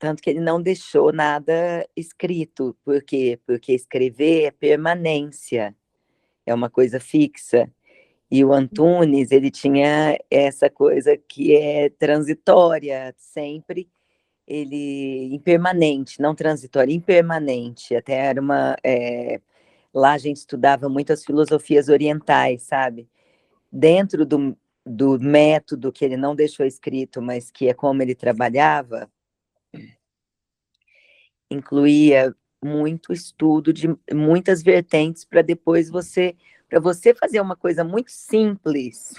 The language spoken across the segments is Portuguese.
Tanto que ele não deixou nada escrito. Por quê? Porque escrever é permanência, é uma coisa fixa. E o Antunes, ele tinha essa coisa que é transitória, sempre ele impermanente, não transitória, impermanente. Até era lá a gente estudava muitas filosofias orientais, sabe? Dentro do método que ele não deixou escrito, mas que é como ele trabalhava, incluía muito estudo de muitas vertentes para você fazer uma coisa muito simples,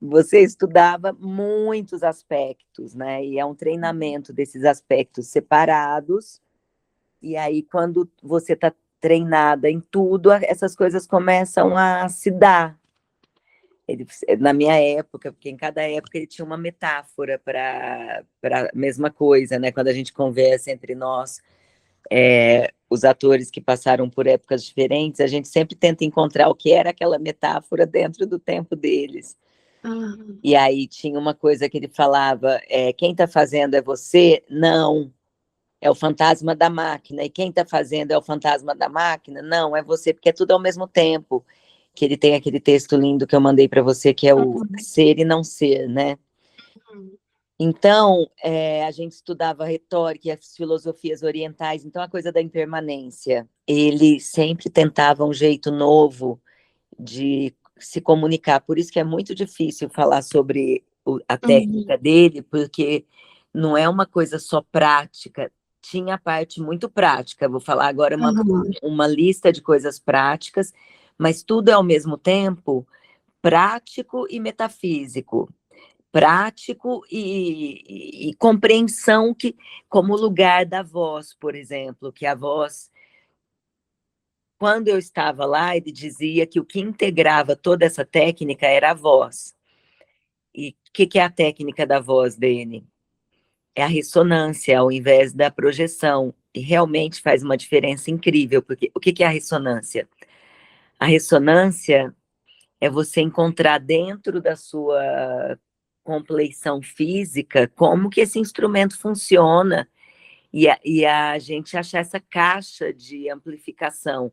você estudava muitos aspectos, né? E é um treinamento desses aspectos separados. E aí, quando você está treinada em tudo, essas coisas começam a se dar. Na minha época, porque em cada época ele tinha uma metáfora para a mesma coisa, né? Quando a gente conversa entre nós, os atores que passaram por épocas diferentes, a gente sempre tenta encontrar o que era aquela metáfora dentro do tempo deles. E aí tinha uma coisa que ele falava, quem está fazendo é você? Não, é o fantasma da máquina. E quem está fazendo é o fantasma da máquina? Não, é você, porque é tudo ao mesmo tempo. Que ele tem aquele texto lindo que eu mandei para você, que é o ser e não ser, né? Então, a gente estudava retórica e as filosofias orientais, então a coisa da impermanência. Ele sempre tentava um jeito novo de se comunicar, por isso que é muito difícil falar sobre a técnica dele, porque não é uma coisa só prática, tinha a parte muito prática, vou falar agora uma lista de coisas práticas, mas tudo é ao mesmo tempo prático e metafísico, prático e compreensão, que, como o lugar da voz, por exemplo, que a voz, quando eu estava lá, ele dizia que o que integrava toda essa técnica era a voz. E o que é a técnica da voz dele? É a ressonância ao invés da projeção. E realmente faz uma diferença incrível, porque o que é a ressonância? A ressonância é você encontrar dentro da sua compleição física como que esse instrumento funciona e a gente achar essa caixa de amplificação.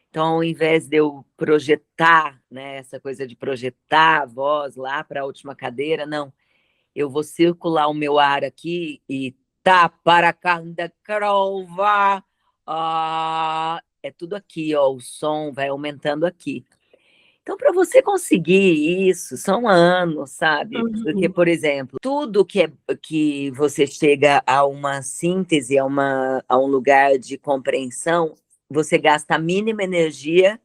Então, ao invés de eu projetar, né, essa coisa de projetar a voz lá para a última cadeira, não. Eu vou circular o meu ar aqui e tá para cada crova. É tudo aqui, ó, o som vai aumentando aqui. Então, para você conseguir isso, são anos, sabe? Porque, por exemplo, tudo que você chega a uma síntese, a um lugar de compreensão, você gasta a mínima energia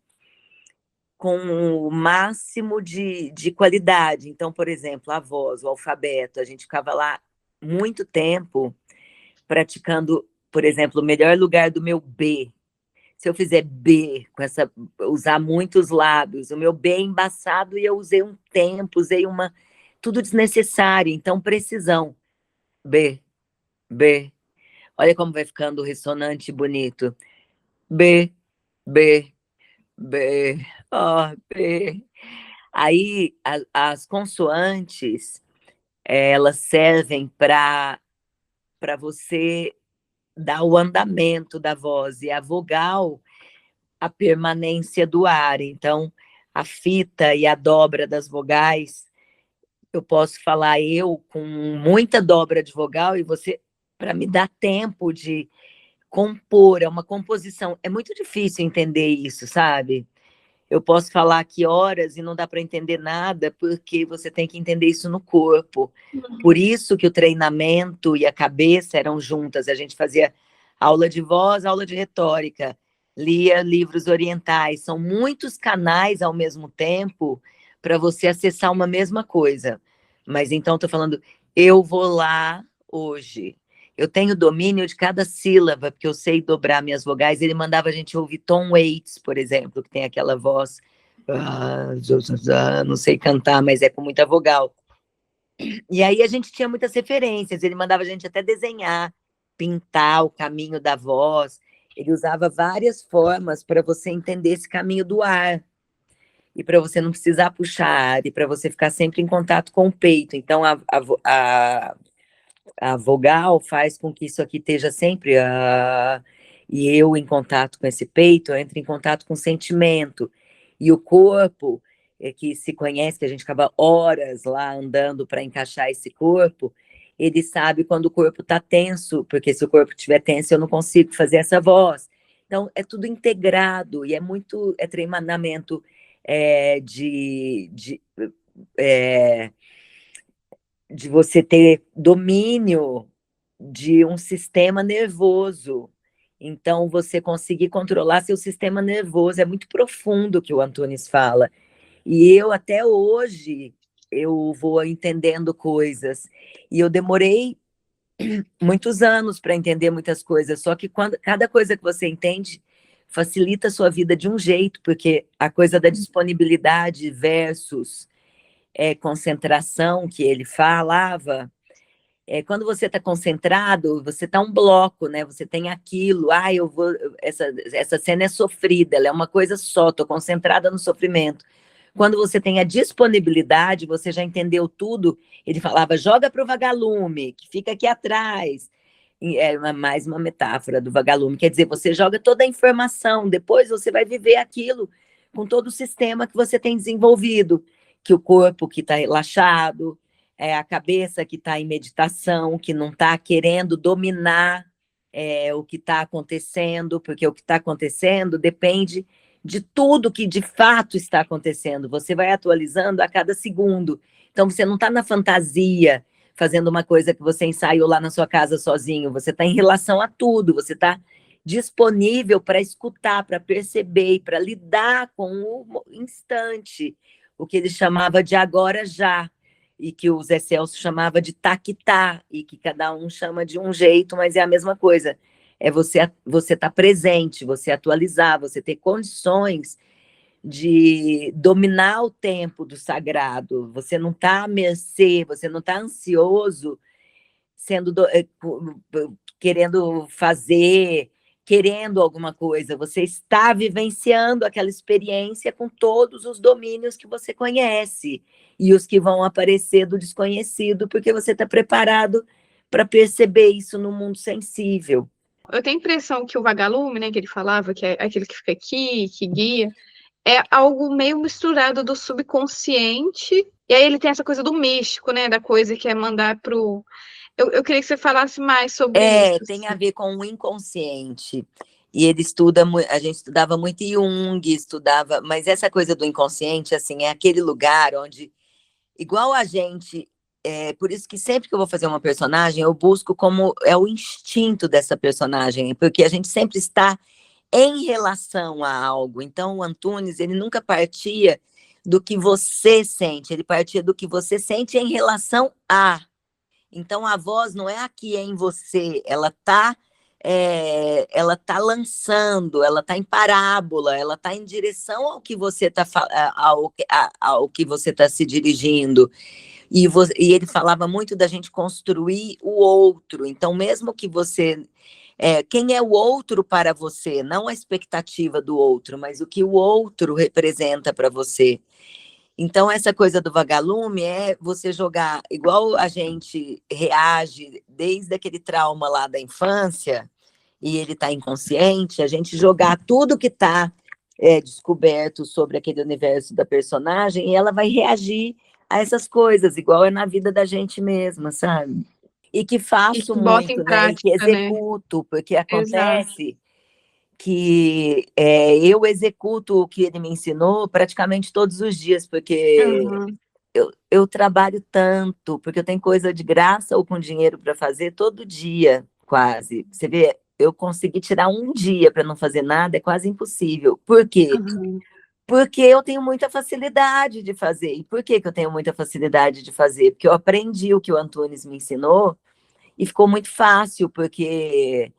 com o máximo de qualidade. Então, por exemplo, a voz, o alfabeto, a gente ficava lá muito tempo praticando, por exemplo, o melhor lugar do meu B. Se eu fizer B, usar muitos lábios, o meu B é embaçado e eu usei um tempo, tudo desnecessário, então precisão. B, B. Olha como vai ficando ressonante e bonito. B, B, B, B. Aí as consoantes, elas servem para você dar o andamento da voz, e a vogal, a permanência do ar. Então, a fita e a dobra das vogais, eu posso falar eu com muita dobra de vogal e você, para me dar tempo de compor, é uma composição. É muito difícil entender isso, sabe? Eu posso falar aqui horas e não dá para entender nada, porque você tem que entender isso no corpo. Por isso que o treinamento e a cabeça eram juntas. A gente fazia aula de voz, aula de retórica, lia livros orientais. São muitos canais ao mesmo tempo para você acessar uma mesma coisa. Mas então, estou falando, eu vou lá hoje. Eu tenho domínio de cada sílaba, porque eu sei dobrar minhas vogais. Ele mandava a gente ouvir Tom Waits, por exemplo, que tem aquela voz, não sei cantar, mas é com muita vogal. E aí a gente tinha muitas referências. Ele mandava a gente até desenhar, pintar o caminho da voz. Ele usava várias formas para você entender esse caminho do ar. E para você não precisar puxar ar, e para você ficar sempre em contato com o peito. Então, A vogal faz com que isso aqui esteja sempre e eu em contato com esse peito, eu entro em contato com o sentimento. E o corpo, que se conhece, que a gente acaba horas lá andando para encaixar esse corpo, ele sabe quando o corpo está tenso, porque se o corpo estiver tenso, eu não consigo fazer essa voz. Então, é tudo integrado e é treinamento é, de você ter domínio de um sistema nervoso. Então, você conseguir controlar seu sistema nervoso. É muito profundo o que o Antunes fala. E eu, até hoje, eu vou entendendo coisas. E eu demorei muitos anos para entender muitas coisas. Só que cada coisa que você entende facilita a sua vida de um jeito, porque a coisa da disponibilidade versus concentração que ele falava, quando você está concentrado, você está um bloco, né? Você tem aquilo, eu vou. Essa cena é sofrida, ela é uma coisa só, estou concentrada no sofrimento. Quando você tem a disponibilidade, você já entendeu tudo. Ele falava, joga para o vagalume, que fica aqui atrás. Mais uma metáfora do vagalume, quer dizer, você joga toda a informação, depois você vai viver aquilo com todo o sistema que você tem desenvolvido, que o corpo que está relaxado, a cabeça que está em meditação, que não está querendo dominar o que está acontecendo, porque o que está acontecendo depende de tudo que de fato está acontecendo. Você vai atualizando a cada segundo. Então, você não está na fantasia, fazendo uma coisa que você ensaiou lá na sua casa sozinho. Você está em relação a tudo, você está disponível para escutar, para perceber e para lidar com o instante, o que ele chamava de agora já, e que o Zé Celso chamava de taquitá, e que cada um chama de um jeito, mas é a mesma coisa. É você estar presente, você atualizar, você ter condições de dominar o tempo do sagrado. Você não está à mercê, você não está ansioso, querendo fazer, querendo alguma coisa. Você está vivenciando aquela experiência com todos os domínios que você conhece e os que vão aparecer do desconhecido, porque você está preparado para perceber isso no mundo sensível. Eu tenho a impressão que o vagalume, né, que ele falava, que é aquele que fica aqui, que guia, é algo meio misturado do subconsciente, e aí ele tem essa coisa do místico, né, da coisa que é mandar pro... Eu queria que você falasse mais sobre isso. Tem a ver com o inconsciente. E ele estuda, a gente estudava muito Jung, mas essa coisa do inconsciente, assim, é aquele lugar onde, igual a gente, por isso que sempre que eu vou fazer uma personagem, eu busco como é o instinto dessa personagem, porque a gente sempre está em relação a algo. Então, o Antunes, ele nunca partia do que você sente, ele partia do que você sente em relação a. Então, a voz não é aqui, é em você, ela tá lançando, ela está em parábola, ela está em direção ao que você está ao que você está se dirigindo. E ele falava muito da gente construir o outro. Então, mesmo que você quem é o outro para você, não a expectativa do outro, mas o que o outro representa para você. Então, essa coisa do vagalume é você jogar, igual a gente reage desde aquele trauma lá da infância, e ele está inconsciente, a gente jogar tudo que está descoberto sobre aquele universo da personagem, e ela vai reagir a essas coisas, igual é na vida da gente mesma, sabe? E que E faço que bota em muito, né? E que prática, né? executo, porque Exato. acontece que eu executo o que ele me ensinou praticamente todos os dias, porque Uhum. eu trabalho tanto, porque eu tenho coisa de graça ou com dinheiro para fazer todo dia, quase. Você vê, eu consegui tirar um dia para não fazer nada, é quase impossível. Por quê? Uhum. Porque eu tenho muita facilidade de fazer. E por que eu tenho muita facilidade de fazer? Porque eu aprendi o que o Antunes me ensinou e ficou muito fácil, porque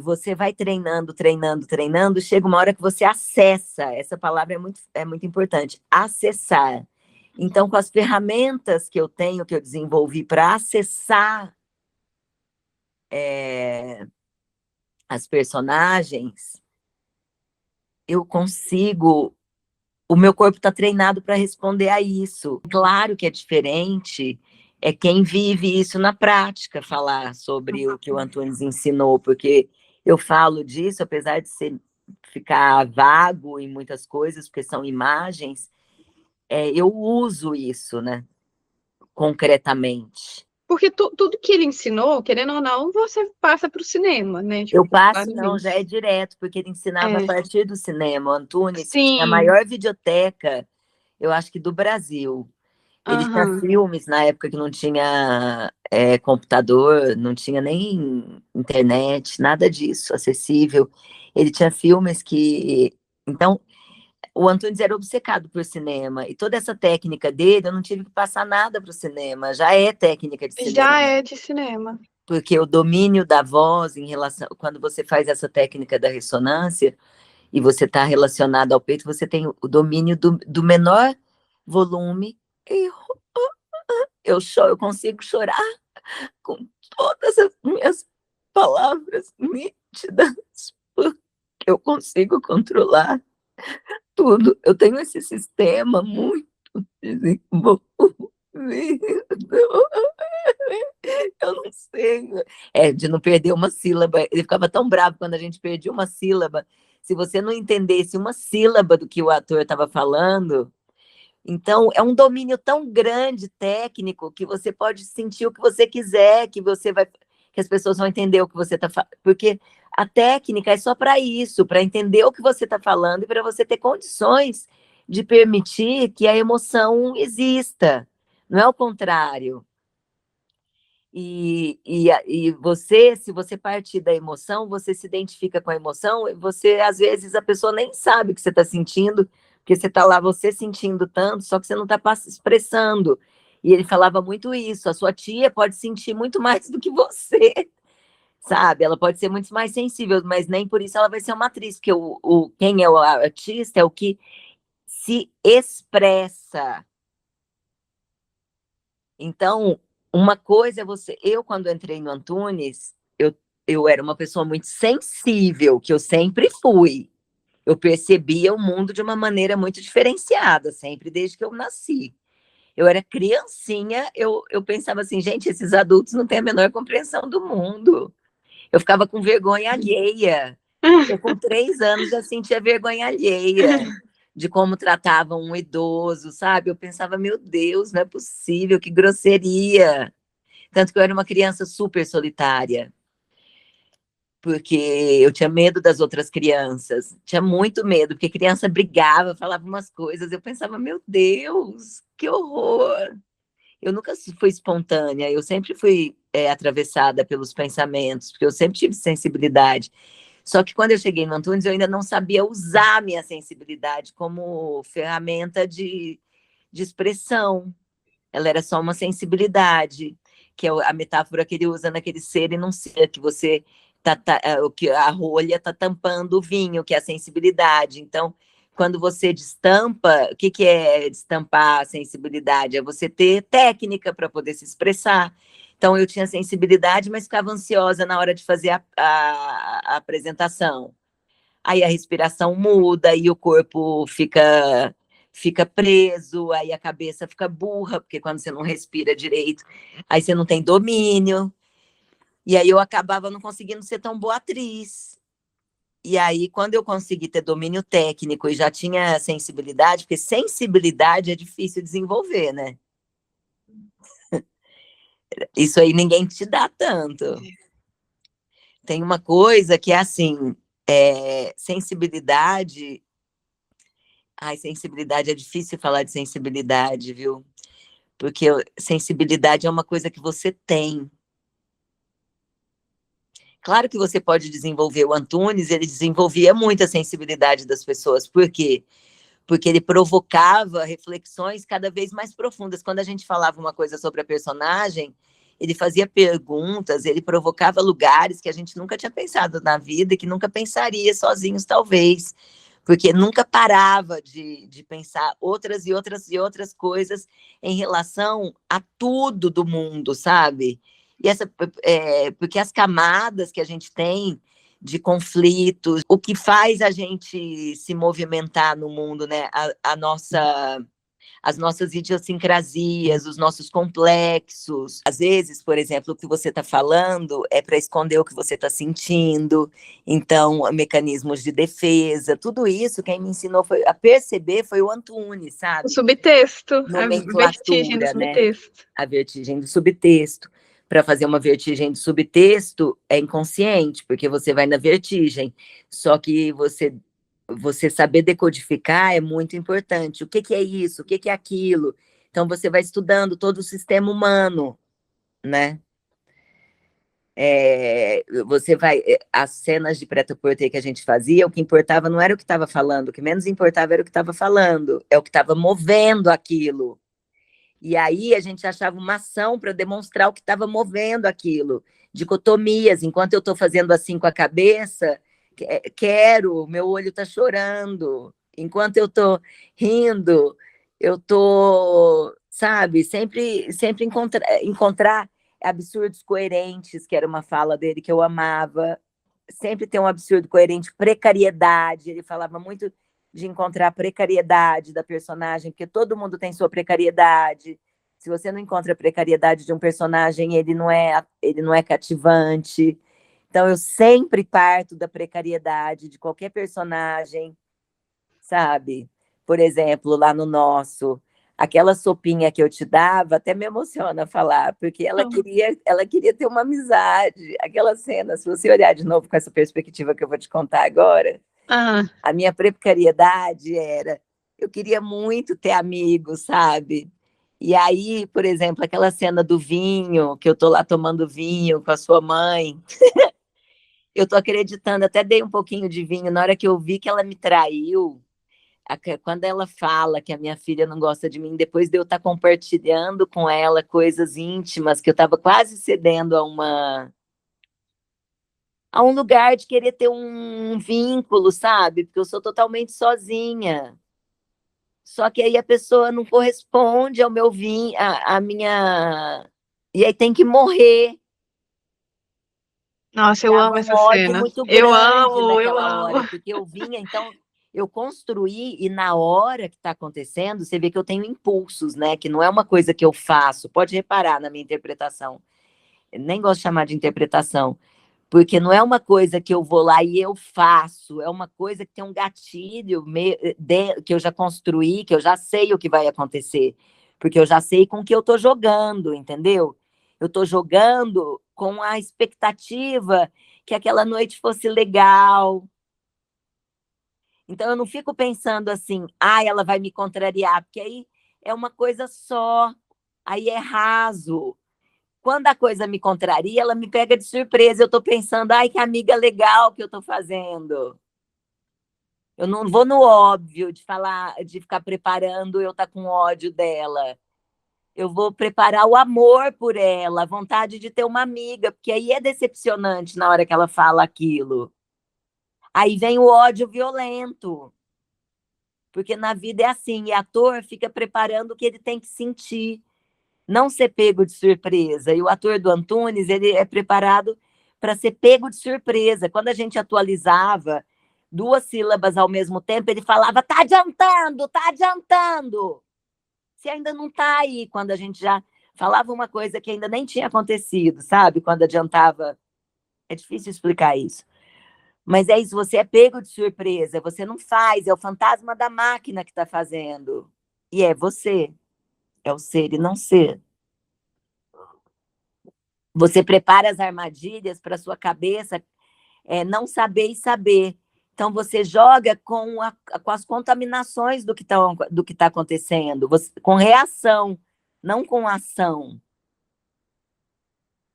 você vai treinando, treinando, treinando, chega uma hora que você acessa, essa palavra é muito importante, acessar. Então, com as ferramentas que eu tenho, que eu desenvolvi para acessar as personagens, eu consigo. O meu corpo está treinado para responder a isso. Claro que é diferente é quem vive isso na prática falar sobre o que o Antunes ensinou, porque eu falo disso, apesar de ficar vago em muitas coisas, porque são imagens, eu uso isso, né, concretamente. Porque tudo que ele ensinou, querendo ou não, você passa para o cinema, né? Eu Tipo, passo, não, já é claramente. direto, porque ele ensinava a É, partir do cinema. O Antunes tinha a sim, maior videoteca, eu acho que do Brasil. Ele tinha aham. filmes na época que não tinha computador, não tinha nem internet, nada disso acessível. Ele tinha filmes que. Então, o Antunes era obcecado por cinema. E toda essa técnica dele, eu não tive que passar nada para o cinema, já é técnica de Já cinema. é de cinema. Porque o domínio da voz em relação. Quando você faz essa técnica da ressonância e você está relacionado ao peito, você tem o domínio do menor volume. E eu consigo chorar com todas as minhas palavras nítidas, porque eu consigo controlar tudo. Eu tenho esse sistema muito desenvolvido. Eu não sei. De não perder uma sílaba. Ele ficava tão bravo quando a gente perdia uma sílaba. Se você não entendesse uma sílaba do que o ator estava falando, então é um domínio tão grande, técnico, que você pode sentir o que você quiser, que as pessoas vão entender o que você está falando. Porque a técnica é só para isso, para entender o que você está falando e para você ter condições de permitir que a emoção exista. Não é o contrário. E você, se você partir da emoção, você se identifica com a emoção, e você, às vezes, a pessoa nem sabe o que você está sentindo, porque você está lá, você sentindo tanto, só que você não está expressando. E ele falava muito isso, a sua tia pode sentir muito mais do que você, sabe? Ela pode ser muito mais sensível, mas nem por isso ela vai ser uma atriz, porque quem é o artista é o que se expressa. Então, uma coisa é você. Eu, quando entrei no Antunes, eu era uma pessoa muito sensível, que eu sempre fui. Eu percebia o mundo de uma maneira muito diferenciada, sempre desde que eu nasci. Eu era criancinha, eu pensava assim, gente, esses adultos não têm a menor compreensão do mundo. Eu ficava com vergonha alheia. Eu, com 3 anos, já sentia vergonha alheia de como tratavam um idoso, sabe? Eu pensava, meu Deus, não é possível, que grosseria. Tanto que eu era uma criança super solitária, porque eu tinha medo das outras crianças, tinha muito medo, porque criança brigava, falava umas coisas, eu pensava, meu Deus, que horror. Eu nunca fui espontânea, eu sempre fui atravessada pelos pensamentos, porque eu sempre tive sensibilidade. Só que quando eu cheguei no Antunes, eu ainda não sabia usar a minha sensibilidade como ferramenta de expressão. Ela era só uma sensibilidade, que é a metáfora que ele usa naquele ser e não ser, que você que a rolha está tampando o vinho, que é a sensibilidade. Então, quando você destampa, o que é destampar a sensibilidade? É você ter técnica para poder se expressar. Então, eu tinha sensibilidade, mas ficava ansiosa na hora de fazer a apresentação. Aí a respiração muda, e o corpo fica preso, aí a cabeça fica burra, porque quando você não respira direito, aí você não tem domínio. E aí eu acabava não conseguindo ser tão boa atriz. E aí, quando eu consegui ter domínio técnico e já tinha sensibilidade, porque sensibilidade é difícil desenvolver, né? Isso aí ninguém te dá tanto. Tem uma coisa que é assim, sensibilidade. Ai, sensibilidade, é difícil falar de sensibilidade, viu? Porque sensibilidade é uma coisa que você tem. Claro que você pode desenvolver. O Antunes, ele desenvolvia muito a sensibilidade das pessoas. Por quê? Porque ele provocava reflexões cada vez mais profundas. Quando a gente falava uma coisa sobre a personagem, ele fazia perguntas, ele provocava lugares que a gente nunca tinha pensado na vida e que nunca pensaria sozinhos, talvez. Porque nunca parava de pensar outras e outras e outras coisas em relação a tudo do mundo, sabe? E porque as camadas que a gente tem de conflitos, o que faz a gente se movimentar no mundo, né? as nossas idiosincrasias, os nossos complexos. Às vezes, por exemplo, o que você está falando é para esconder o que você está sentindo, então, mecanismos de defesa, tudo isso quem me ensinou a perceber foi o Antunes, O sabe? subtexto, a vertigem do Nomenclatura, né? subtexto. A vertigem do subtexto. Para fazer uma vertigem de subtexto é inconsciente, porque você vai na vertigem. Só que você saber decodificar é muito importante. O que, que é isso? O que, que é aquilo? Então você vai estudando todo o sistema humano, né? Você vai. As cenas de preta-porter que a gente fazia, o que importava não era o que estava falando, o que menos importava era o que estava falando, é o que estava movendo aquilo. E aí a gente achava uma ação para demonstrar o que estava movendo aquilo. Dicotomias, enquanto eu estou fazendo assim com a cabeça, quero, meu olho está chorando. Enquanto eu estou rindo, eu estou, sabe, sempre encontrar absurdos coerentes, que era uma fala dele que eu amava. Sempre tem um absurdo coerente, precariedade, ele falava muito de encontrar a precariedade da personagem, porque todo mundo tem sua precariedade. Se você não encontra a precariedade de um personagem, ele não é cativante. Então, eu sempre parto da precariedade de qualquer personagem, sabe? Por exemplo, lá no nosso, aquela sopinha que eu te dava, até me emociona falar, porque ela queria ter uma amizade. Aquela cena, se você olhar de novo com essa perspectiva que eu vou te contar agora, a minha precariedade era, eu queria muito ter amigos, sabe? E aí, por exemplo, aquela cena do vinho, que eu tô lá tomando vinho com a sua mãe, eu tô acreditando, até dei um pouquinho de vinho, na hora que eu vi que ela me traiu, quando ela fala que a minha filha não gosta de mim, depois de eu estar compartilhando com ela coisas íntimas, que eu estava quase cedendo a um lugar de querer ter um vínculo, sabe? Porque eu sou totalmente sozinha. Só que aí a pessoa não corresponde ao meu vinho, a minha. E aí tem que morrer. Nossa, eu Dava amo um essa ódio cena. muito Eu grande amo, eu naquela amo. hora, porque eu vinha, então eu construí, e na hora que está acontecendo, você vê que eu tenho impulsos, né? Que não é uma coisa que eu faço. Pode reparar na minha interpretação. Eu nem gosto de chamar de interpretação, porque não é uma coisa que eu vou lá e eu faço, é uma coisa que tem um gatilho que eu já construí, que eu já sei o que vai acontecer, porque eu já sei com o que eu estou jogando, entendeu? Eu estou jogando com a expectativa que aquela noite fosse legal. Então eu não fico pensando assim, ela vai me contrariar, porque aí é uma coisa só, aí é raso. Quando a coisa me contraria, ela me pega de surpresa. Eu estou pensando, que amiga legal que eu estou fazendo. Eu não vou no óbvio de falar, de ficar preparando eu estar com ódio dela. Eu vou preparar o amor por ela, a vontade de ter uma amiga, porque aí é decepcionante na hora que ela fala aquilo. Aí vem o ódio violento, porque na vida é assim, e ator fica preparando o que ele tem que sentir, não ser pego de surpresa. E o ator do Antunes, ele é preparado para ser pego de surpresa. Quando a gente atualizava 2 sílabas ao mesmo tempo, ele falava, tá adiantando, tá adiantando. Você ainda não tá aí, quando a gente já falava uma coisa que ainda nem tinha acontecido, sabe? Quando adiantava. É difícil explicar isso. Mas é isso, você é pego de surpresa, você não faz, é o fantasma da máquina que está fazendo. E é você, é o ser e não ser. Você prepara as armadilhas para sua cabeça não saber e saber. Então, você joga com as contaminações do que tá acontecendo, com reação, não com ação.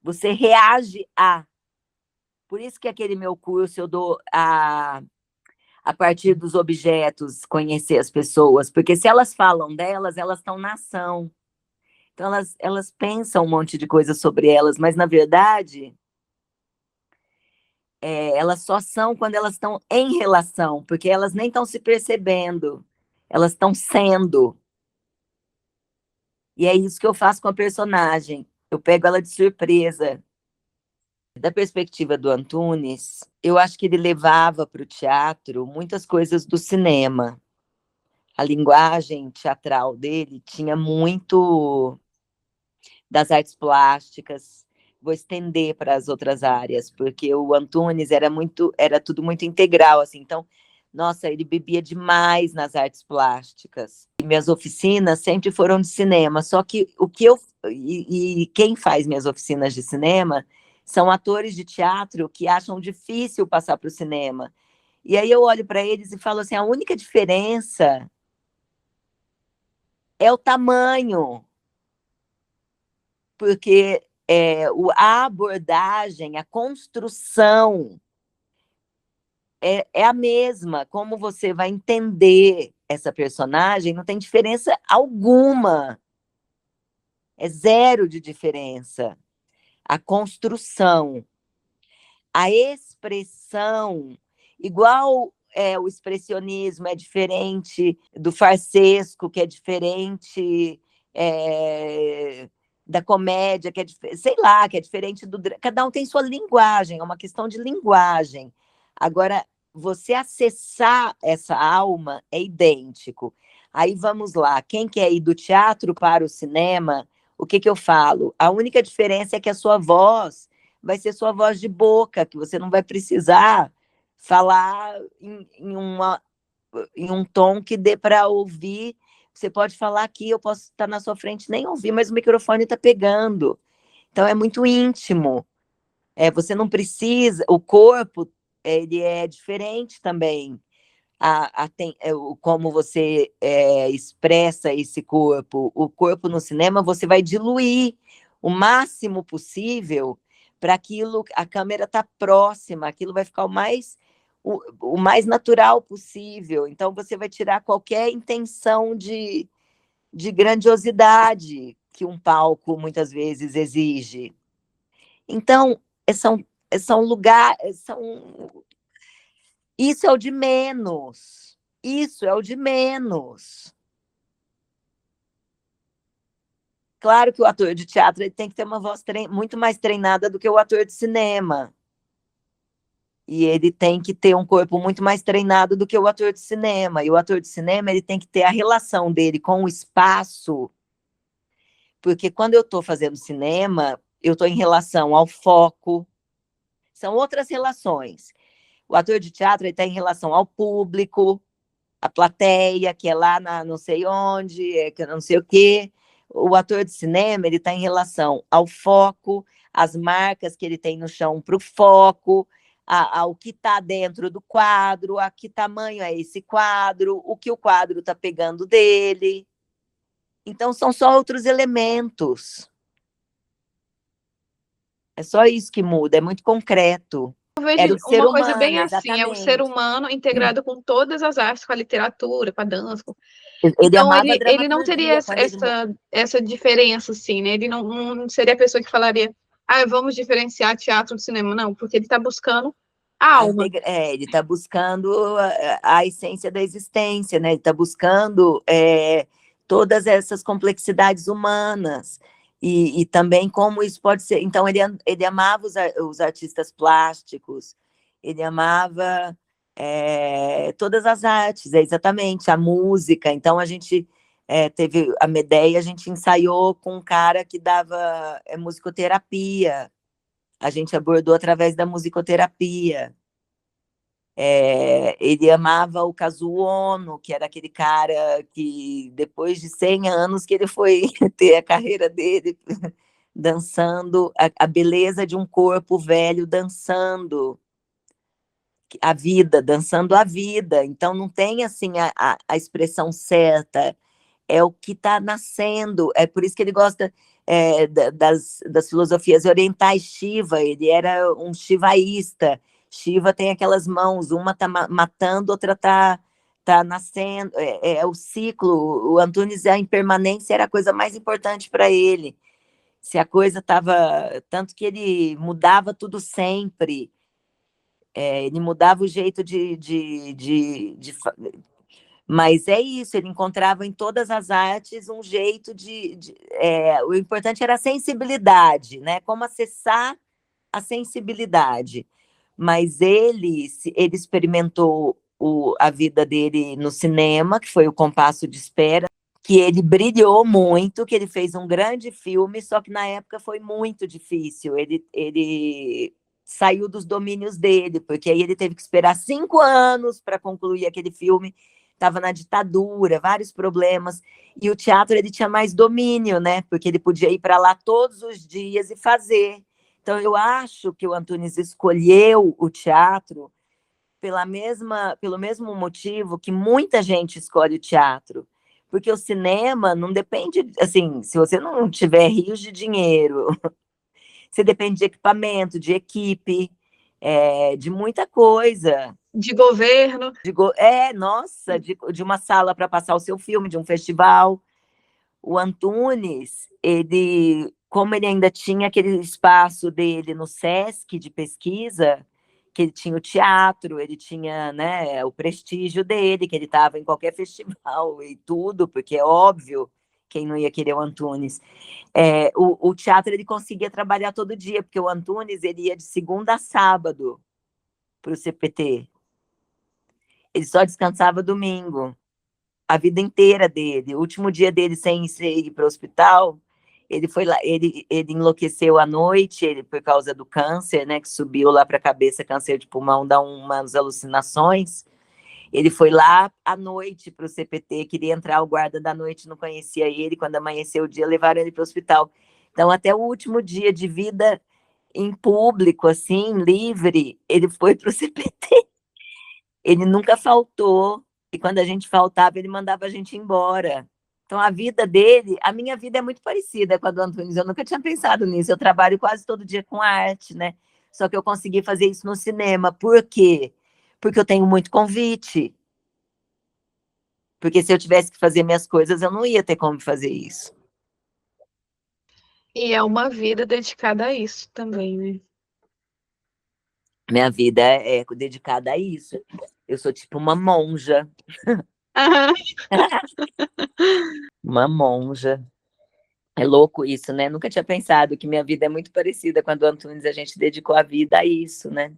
Você reage a. Por isso que aquele meu curso eu dou a partir dos objetos, conhecer as pessoas, porque se elas falam delas, elas estão na ação. Então, elas pensam um monte de coisa sobre elas, mas, na verdade, elas só são quando elas estão em relação, porque elas nem estão se percebendo, elas estão sendo. E é isso que eu faço com a personagem. Eu pego ela de surpresa. Da perspectiva do Antunes, eu acho que ele levava para o teatro muitas coisas do cinema. a linguagem teatral dele tinha muito das artes plásticas. Vou estender para as outras áreas, porque o Antunes era tudo muito integral, assim. Então, nossa, ele bebia demais nas artes plásticas. E minhas oficinas sempre foram de cinema, só que o que eu e quem faz minhas oficinas de cinema são atores de teatro que acham difícil passar para o cinema. E aí eu olho para eles e falo assim, a única diferença é o tamanho, porque a abordagem, a construção é a mesma. Como você vai entender essa personagem, não tem diferença alguma. É zero de diferença. A construção, a expressão, igual o expressionismo é diferente do farsesco, que é diferente da comédia, que sei lá, que é diferente do... Cada um tem sua linguagem, é uma questão de linguagem. Agora, você acessar essa alma é idêntico. Aí vamos lá, quem quer ir do teatro para o cinema, o que eu falo? A única diferença é que a sua voz vai ser sua voz de boca, que você não vai precisar falar em um tom que dê para ouvir. Você pode falar aqui, eu posso estar na sua frente, nem ouvir, mas o microfone está pegando. Então, é muito íntimo. Você não precisa... O corpo, ele é diferente também. Como você expressa esse corpo. O corpo no cinema, você vai diluir o máximo possível para aquilo, a câmera está próxima, aquilo vai ficar o mais natural possível. Então, você vai tirar qualquer intenção de grandiosidade que um palco muitas vezes exige. Então, são lugares, isso é o de menos. Isso é o de menos. Claro que o ator de teatro ele tem que ter uma voz muito mais treinada do que o ator de cinema. E ele tem que ter um corpo muito mais treinado do que o ator de cinema. E o ator de cinema ele tem que ter a relação dele com o espaço, porque quando eu estou fazendo cinema, eu estou em relação ao foco. São outras relações. O ator de teatro está em relação ao público, a plateia, que é lá na não sei onde, que não sei o quê. O ator de cinema ele está em relação ao foco, às marcas que ele tem no chão para o foco, ao que está dentro do quadro, a que tamanho é esse quadro, o que o quadro está pegando dele. Então, são só outros elementos. É só isso que muda, é muito concreto. Eu vejo Era o ser uma coisa bem humano, assim, é o ser exatamente. humano integrado com todas as artes, com a literatura, com a dança. Ele Então, amava a ele não teria dramaturgia. Quando ele... essa diferença, assim, né? Ele não seria a pessoa que falaria, vamos diferenciar teatro do cinema. Não, porque ele está buscando a alma. Ele está buscando a essência da existência, né? Ele está buscando todas essas complexidades humanas e também como isso pode ser. Então, ele amava os artistas plásticos, ele amava todas as artes, exatamente, a música. Então, a gente teve a Medeia, a gente ensaiou com um cara que dava musicoterapia, a gente abordou através da musicoterapia. Ele amava o Kazuo Ono, que era aquele cara que, depois de 100 anos, que ele foi ter a carreira dele dançando, a beleza de um corpo velho dançando a vida, dançando a vida. Então, não tem, assim, a expressão certa, é o que está nascendo. É por isso que ele gosta das filosofias orientais. Shiva, ele era um shivaísta. Shiva tem aquelas mãos, uma está matando, outra tá nascendo. É o ciclo. O Antunes, a impermanência era a coisa mais importante para ele. Se a coisa estava... Tanto que ele mudava tudo sempre. Ele mudava o jeito mas é isso, ele encontrava em todas as artes um jeito o importante era a sensibilidade, né? Como acessar a sensibilidade. Mas ele experimentou a vida dele no cinema, que foi O Compasso de Espera, que ele brilhou muito, que ele fez um grande filme, só que na época foi muito difícil. Ele saiu dos domínios dele, porque aí ele teve que esperar 5 anos para concluir aquele filme. Estava na ditadura, vários problemas. E o teatro ele tinha mais domínio, né? Porque ele podia ir para lá todos os dias e fazer. Então, eu acho que o Antunes escolheu o teatro pelo mesmo motivo que muita gente escolhe o teatro. Porque o cinema não depende, assim, se você não tiver rios de dinheiro, você depende de equipamento, de equipe, de muita coisa. De governo. Nossa, de uma sala para passar o seu filme, de um festival. O Antunes, como ele ainda tinha aquele espaço dele no Sesc de pesquisa, que ele tinha o teatro, ele tinha, né, o prestígio dele, que ele estava em qualquer festival e tudo, porque é óbvio quem não ia querer o Antunes. O teatro ele conseguia trabalhar todo dia, porque o Antunes ele ia de segunda a sábado para o CPT. Ele só descansava domingo. A vida inteira dele, o último dia dele sem ir para o hospital, ele foi lá, ele enlouqueceu à noite, por causa do câncer, né, que subiu lá para a cabeça, câncer de pulmão, dá umas alucinações. Ele foi lá à noite para o CPT, queria entrar, o guarda da noite não conhecia ele, quando amanheceu o dia, levaram ele para o hospital. Então, até o último dia de vida em público, assim, livre, ele foi para o CPT. Ele nunca faltou, e quando a gente faltava, ele mandava a gente embora. Então, a minha vida é muito parecida com a do Antunes. Eu nunca tinha pensado nisso. Eu trabalho quase todo dia com arte, né? Só que eu consegui fazer isso no cinema. Por quê? Porque eu tenho muito convite. Porque se eu tivesse que fazer minhas coisas, eu não ia ter como fazer isso. E é uma vida dedicada a isso também, né? Minha vida é dedicada a isso. Eu sou tipo uma monja. Uma monja. É louco isso, né? Nunca tinha pensado que minha vida é muito parecida com a do Antunes. A gente dedicou a vida a isso, né?